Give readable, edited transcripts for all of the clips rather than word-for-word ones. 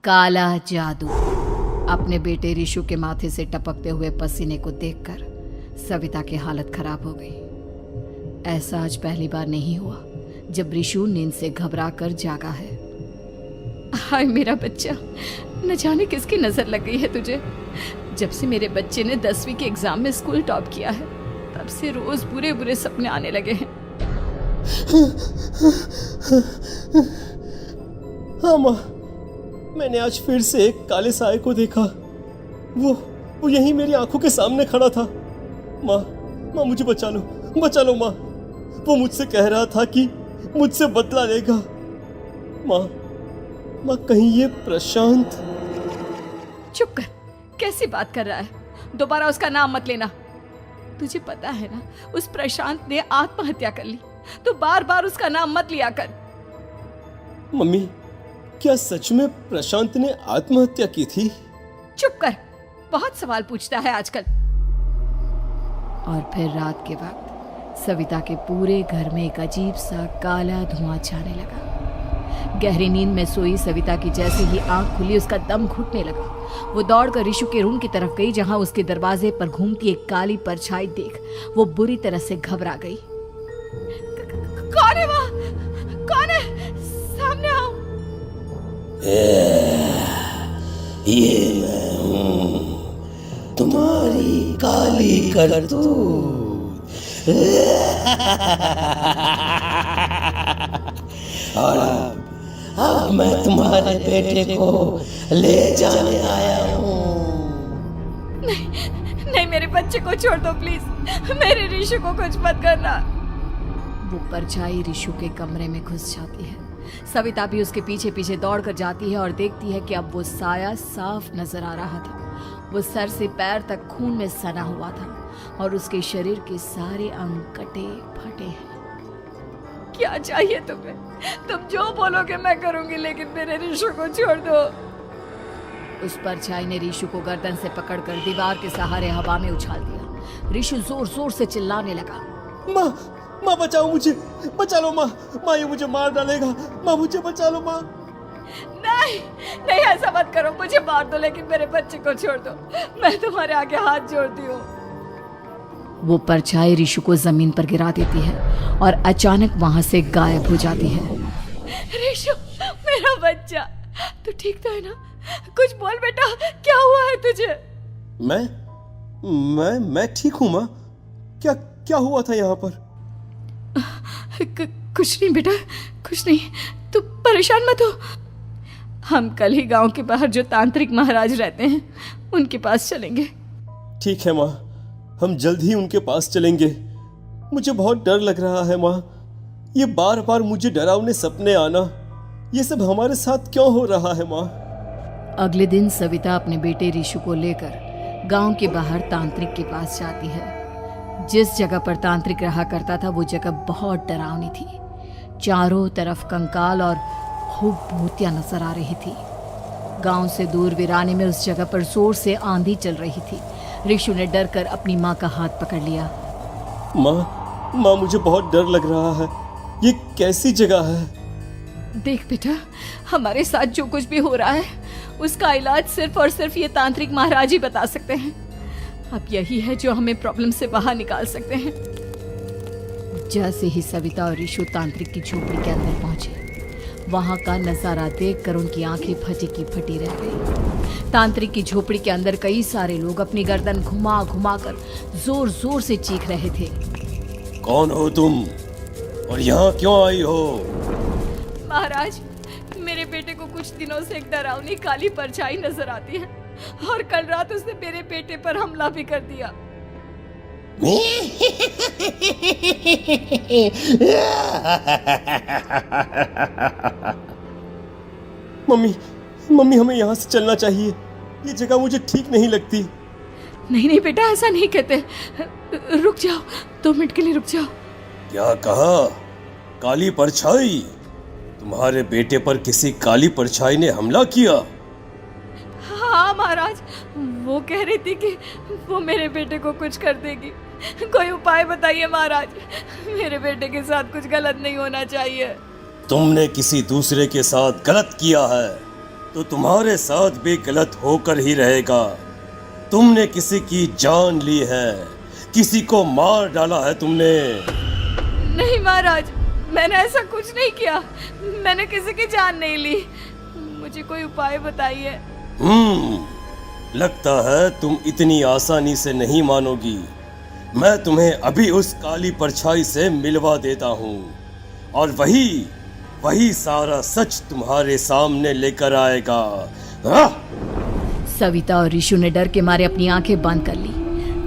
काला जादू। अपने बेटे रिशु के माथे से टपकते हुए पसीने को देखकर सविता की हालत खराब हो गई। ऐसा आज पहली बार नहीं हुआ जब रिशु नींद से घबराकर जागा है। हाय मेरा बच्चा, न जाने किसकी नजर लग गई है तुझे। जब से मेरे बच्चे ने 10वीं के एग्जाम में स्कूल टॉप किया है तब से रोज बुरे बुरे सपने आने लगे हैं। हाँ माँ, मैंने आज फिर से एक काले साए को देखा। वो यहीं मेरी आंखों के सामने खड़ा था। माँ मुझे बचा लो माँ। वो मुझसे कह रहा था कि मुझसे बदला लेगा। माँ कहीं ये प्रशांत। चुप कर, कैसी बात कर रहा है? दोबारा उसका नाम मत लेना। तुझे पता है ना, उस प्रशांत ने आत्महत्या कर ली, तो बार बार उसका नाम मत लिया कर। मम्मी, क्या सच में प्रशांत ने आत्महत्या की थी? चुप कर, बहुत सवाल पूछता है आजकल। और फिर रात के वक्त सविता के पूरे घर में एक अजीब सा काला धुआं छाने लगा। गहरी नींद में सोई सविता की जैसे ही आंख खुली उसका दम घुटने लगा। वो दौड़कर रिशु के रूम की तरफ गई जहां उसके दरवाजे पर घूमती एक काली परछाई देख वो बुरी तरह से घबरा गई। कौन है वहाँ? कौन है? सामने आओ। ये मैं हूँ, तुम्हारी काली करतूत। और अब मैं तुम्हारे बेटे को ले जाने आया हूँ। नहीं, मेरे बच्चे को छोड़ दो प्लीज। मेरे रिशु को कुछ मत करना। वो परछाई रिशु के कमरे में घुस जाती है। सविता भी उसके पीछे पीछे दौड़ कर जाती है और देखती है कि अब वो साया साफ नजर आ रहा था। वो सर से पैर तक खून में सना हुआ था और उसके शरीर के सारे अंग कटे फटे हैं। क्या चाहिए तुम्हें? तुम जो बोलोगे मैं करूंगी, लेकिन मेरे रिशु को छोड़ दो। उस परछाई ने रिशु को गर्दन से पकड़कर दीवार के सहारे हवा में उछाल दिया। रिशु जोर जोर से चिल्लाने लगा। माँ बचाओ मुझे, बचा लो माँ, ये मुझे मार डालेगा। माँ मुझे बचा लो माँ। नहीं ऐसा मत करो, मुझे मार दो लेकिन मेरे बच्चे को छोड़ दो। मैं तुम्हारे आगे हाथ जोड़ती हूँ। वो परछाई रिशु को जमीन पर गिरा देती है और अचानक वहां से गायब हो जाती है। रिशु, मेरा बच्चा, तू ठीक तो है ना? कुछ बोल बेटा, क्या हुआ है तुझे? मैं ठीक हूँ माँ। क्या हुआ था यहाँ पर? कुछ नहीं बेटा, कुछ नहीं। तू परेशान मत हो। हम कल ही गांव के बाहर जो तांत्रिक महाराज रहते हैं उनके पास चलेंगे। ठीक है माँ, हम जल्द ही उनके पास चलेंगे। मुझे बहुत डर लग रहा है माँ। ये बार बार मुझे डरावने सपने आना, ये सब हमारे साथ क्यों हो रहा है माँ? अगले दिन सविता अपने बेटे रिशु को लेकर गांव के बाहर तांत्रिक के पास जाती है। जिस जगह पर तांत्रिक रहा करता था वो जगह बहुत डरावनी थी। चारों तरफ कंकाल और खूब भूतियां नजर आ रही थी। गांव से दूर वीराने में उस जगह पर जोर से आंधी चल रही थी। रिशु ने डर कर अपनी माँ का हाथ पकड़ लिया। माँ मुझे बहुत डर लग रहा है। ये कैसी जगह है? देख बेटा, हमारे साथ जो कुछ भी हो रहा है उसका इलाज सिर्फ और सिर्फ ये तांत्रिक महाराज ही बता सकते हैं। अब यही है जो हमें प्रॉब्लम से बाहर निकाल सकते हैं। जैसे ही सविता और रिशु तांत्रिक की झोपड़ी के अंदर पहुंचे, वहां का नजारा देखकर उनकी आंखें फटी की फटी रह गई। तांत्रिक की झोपड़ी के अंदर कई सारे लोग अपनी गर्दन घुमा घुमा कर जोर जोर से चीख रहे थे। कौन हो तुम और यहाँ क्यों आई हो? महाराज, मेरे बेटे को कुछ दिनों से एक डरावनी काली परछाई नजर आती है और कल रात उसने मेरे बेटे पर हमला भी कर दिया। मम्मी हमें यहाँ से चलना चाहिए। ये जगह मुझे ठीक नहीं लगती। नहीं बेटा, ऐसा नहीं कहते। रुक जाओ, 2 मिनट के लिए रुक जाओ। क्या कहा? काली परछाई? तुम्हारे बेटे पर किसी काली परछाई ने हमला किया? हाँ महाराज, वो कह रही थी कि वो मेरे बेटे को कुछ कर देगी। कोई उपाय बताइए महाराज, मेरे बेटे के साथ कुछ गलत नहीं होना चाहिए। तुमने किसी दूसरे के साथ गलत किया है। तो तुम्हारे साथ भी गलत होकर ही रहेगा। तुमने किसी की जान ली है, किसी को मार डाला है तुमने। नहीं महाराज, मैंने ऐसा कुछ नहीं किया। मैंने किसी की जान नहीं ली। मुझे कोई उपाय बताइए। लगता है तुम इतनी आसानी से नहीं मानोगी। मैं तुम्हें अभी उस काली परछाई से मिलवा देता हूँ और वही सारा सच तुम्हारे सामने लेकर आएगा। सविता और ऋषु ने डर के मारे अपनी आंखें बंद कर ली।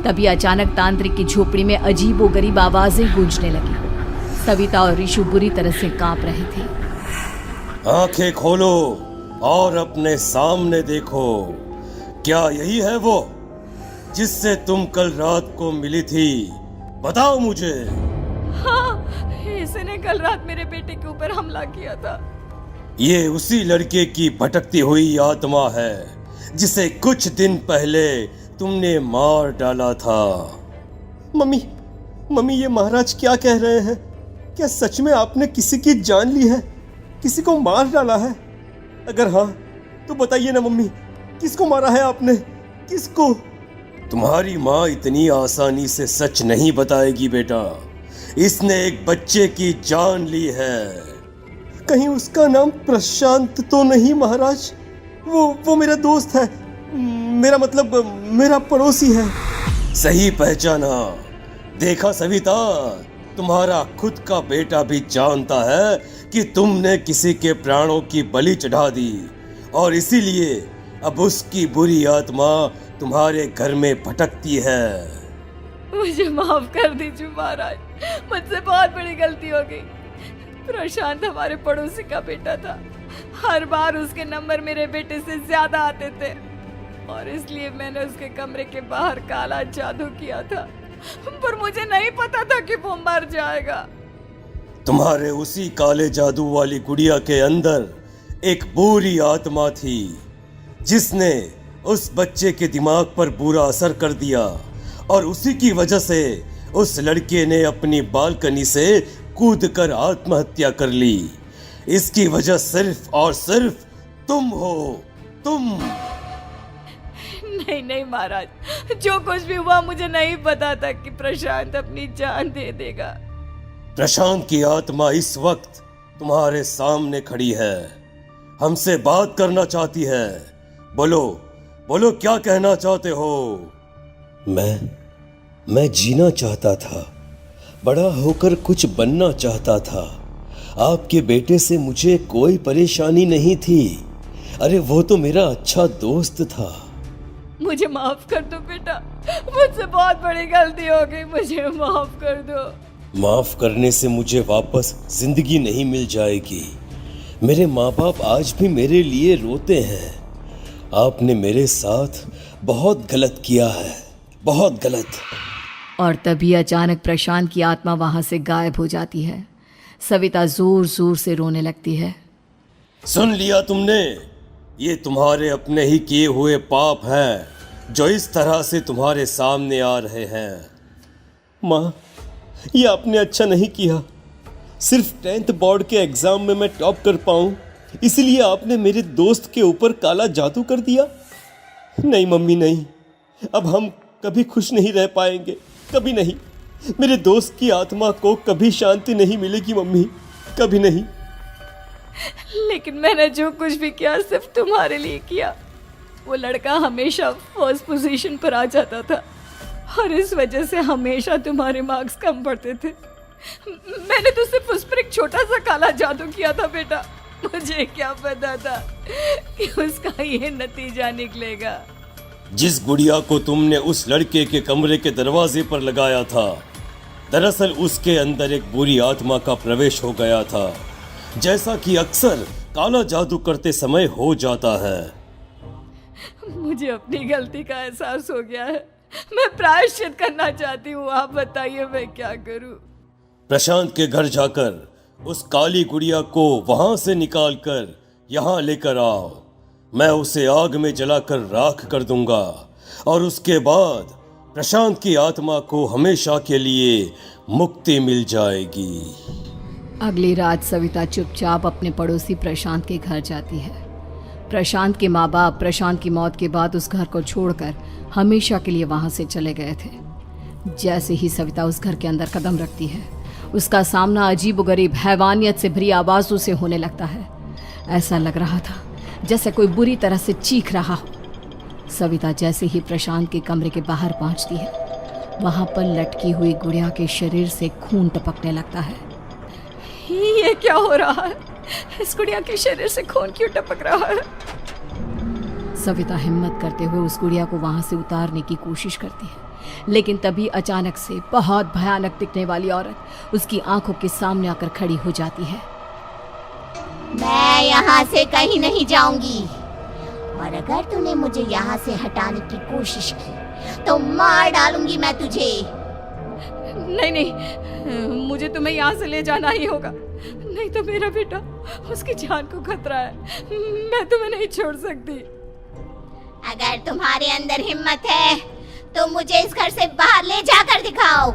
तभी अचानक तांत्रिक की झोपड़ी में अजीबोगरीब आवाजें गूंजने लगी। सविता और ऋषु बुरी तरह से कांप रहे थे। आंखें खोलो और अपने सामने देखो। क्या यही है वो जिससे तुम कल रात को मिली थी? बताओ मुझे। हाँ, इसने कल रात मेरे बेटे के ऊपर हमला किया था। ये उसी लड़के की भटकती हुई आत्मा है जिसे कुछ दिन पहले तुमने मार डाला था। मम्मी, ये महाराज क्या कह रहे हैं? क्या सच में आपने किसी की जान ली है, किसी को मार डाला है? अगर हाँ तो बताइए ना मम्मी, किसको मारा है आपने? किसको? तुम्हारी माँ इतनी आसानी से सच नहीं बताएगी बेटा। इसने एक बच्चे की जान ली है। कहीं उसका नाम प्रशांत तो नहीं महाराज? वो मेरा दोस्त है, मेरा पड़ोसी है। सही पहचाना। देखा सविता, तुम्हारा खुद का बेटा भी जानता है कि तुमने किसी के प्राणों की बलि चढ़ा दी और इसीलिए अब उसकी बुरी आत्मा तुम्हारे घर में भटकती है। मुझे माफ कर दीजिए महाराज, मुझसे बहुत बड़ी गलती हो गई। प्रशांत हमारे पड़ोसी का बेटा था। हर बार उसके नंबर मेरे बेटे से ज्यादा आते थे और इसलिए मैंने उसके कमरे के बाहर काला जादू किया था, पर मुझे नहीं पता था कि वो मर जाएगा। तुम्हारे उसी काले जादू वाली गुड़िया के अंदर एक बुरी आत्मा थी जिसने उस बच्चे के दिमाग पर बुरा असर कर दिया और उसी की वजह से उस लड़के ने अपनी बालकनी से कूदकर आत्महत्या कर ली। इसकी वजह सिर्फ और सिर्फ तुम हो, तुम। नहीं महाराज, जो कुछ भी हुआ मुझे नहीं पता था कि प्रशांत अपनी जान दे देगा। प्रशांत की आत्मा इस वक्त तुम्हारे सामने खड़ी है, हमसे बात करना चाहती है। बोलो क्या कहना चाहते हो? मैं जीना चाहता था, बड़ा होकर कुछ बनना चाहता था। आपके बेटे से मुझे कोई परेशानी नहीं थी। अरे वो तो मेरा अच्छा दोस्त था। मुझे माफ कर दो बेटा, मुझसे बहुत बड़ी गलती हो गई, मुझे माफ कर दो। माफ करने से मुझे वापस जिंदगी नहीं मिल जाएगी। मेरे माँ बाप आज भी मेरे लिए रोते हैं। आपने मेरे साथ बहुत गलत किया है, बहुत गलत। और तभी अचानक प्रशांत की आत्मा वहां से गायब हो जाती है। सविता जोर जोर से रोने लगती है। सुन लिया तुमने? ये तुम्हारे अपने ही किए हुए पाप हैं जो इस तरह से तुम्हारे सामने आ रहे हैं। माँ, ये आपने अच्छा नहीं किया। सिर्फ 10th बोर्ड के एग्जाम में मैं टॉप कर पाऊं, इसलिए आपने मेरे दोस्त के ऊपर काला जादू कर दिया। नहीं मम्मी, नहीं, अब हम कभी खुश नहीं रह पाएंगे, कभी नहीं। मेरे दोस्त की आत्मा को कभी शांति नहीं मिलेगी मम्मी, कभी नहीं। लेकिन मैंने जो कुछ भी किया सिर्फ तुम्हारे लिए किया। वो लड़का हमेशा फर्स्ट पोजीशन पर आ जाता था और इस वजह से हमेशा तुम्हारे मार्क्स कम पड़ते थे। मैंने तो सिर्फ उस पर एक छोटा सा काला जादू किया था बेटा। मुझे क्या पता था कि उसका ये नतीजा निकलेगा। जिस गुड़िया को तुमने उस लड़के के कमरे के दरवाजे पर लगाया था, दरअसल उसके अंदर एक बुरी आत्मा का प्रवेश हो गया था, जैसा कि अक्सर काला जादू करते समय हो जाता है। मुझे अपनी गलती का एहसास हो गया है। मैं प्रायश्चित करना चाहती हूँ। आप बताइए मैं क्या करूँ? प्रशांत के घर जाकर उस काली गुड़िया को वहां से निकालकर यहाँ लेकर आओ। मैं उसे आग में जलाकर राख कर दूंगा और उसके बाद प्रशांत की आत्मा को हमेशा के लिए मुक्ति मिल जाएगी। अगली रात सविता चुपचाप अपने पड़ोसी प्रशांत के घर जाती है। प्रशांत के माँ बाप प्रशांत की मौत के बाद उस घर को छोड़कर हमेशा के लिए वहां से चले गए थे। जैसे ही सविता उस घर के अंदर कदम रखती है, उसका सामना अजीबोगरीब हैवानियत से भरी आवाजों से होने लगता है। ऐसा लग रहा था जैसे कोई बुरी तरह से चीख रहा हो। सविता जैसे ही प्रशांत के कमरे के बाहर पहुंचती है, वहां पर लटकी हुई गुड़िया के शरीर से खून टपकने लगता है। ये क्या हो रहा है? इस गुड़िया के शरीर से खून क्यों टपक रहा है? सविता हिम्मत करते हुए उस गुड़िया को वहां से उतारने की कोशिश करती है, लेकिन तभी अचानक से बहुत भयानक दिखने वाली औरत उसकी आंखों के सामने आकर खड़ी हो जाती है। मैं यहाँ से कहीं नहीं जाऊंगी, और अगर तूने मुझे यहाँ से हटाने की कोशिश की तो मार डालूंगी मैं तुझे। नहीं नहीं, मुझे तुम्हें यहाँ से ले जाना ही होगा, नहीं तो मेरा बेटा, उसकी जान को खतरा है। मैं तुम्हें नहीं छोड़ सकती। अगर तुम्हारे अंदर हिम्मत है तो मुझे इस घर से बाहर ले जाकर दिखाओ।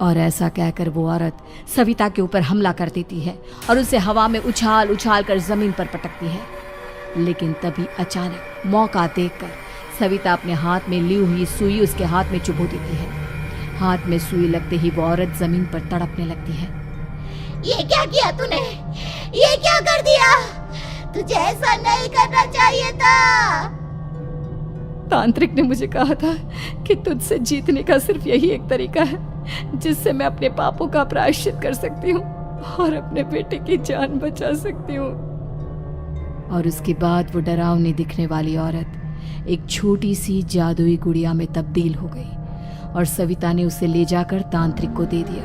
और ऐसा कहकर वो औरत सविता के ऊपर हमला कर देती है और उसे हवा में उछाल उछाल कर जमीन पर पटकती है। लेकिन तभी अचानक मौका देखकर सविता अपने हाथ में ली हुई सुई उसके हाथ में चुभो देती है। हाथ में सुई लगते ही वो औरत जमीन पर तड़पने लगती है। ये क्या किया तूने? ये क्या कर दिया? तुझे ऐसा नहीं करना चाहिए था। तांत्रिक ने मुझे कहा था कि तुझसे जीतने का सिर्फ यही एक तरीका है जिससे मैं अपने पापों का प्रायश्चित कर सकती हूँ और अपने बेटे की जान बचा सकती हूँ। और उसके बाद वो डरावनी दिखने वाली औरत एक छोटी सी जादुई गुड़िया में तब्दील हो गई और सविता ने उसे ले जाकर तांत्रिक को दे दिया।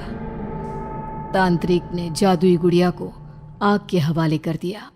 तांत्रिक ने जादुई गुड़िया को आग के हवाले कर दिया।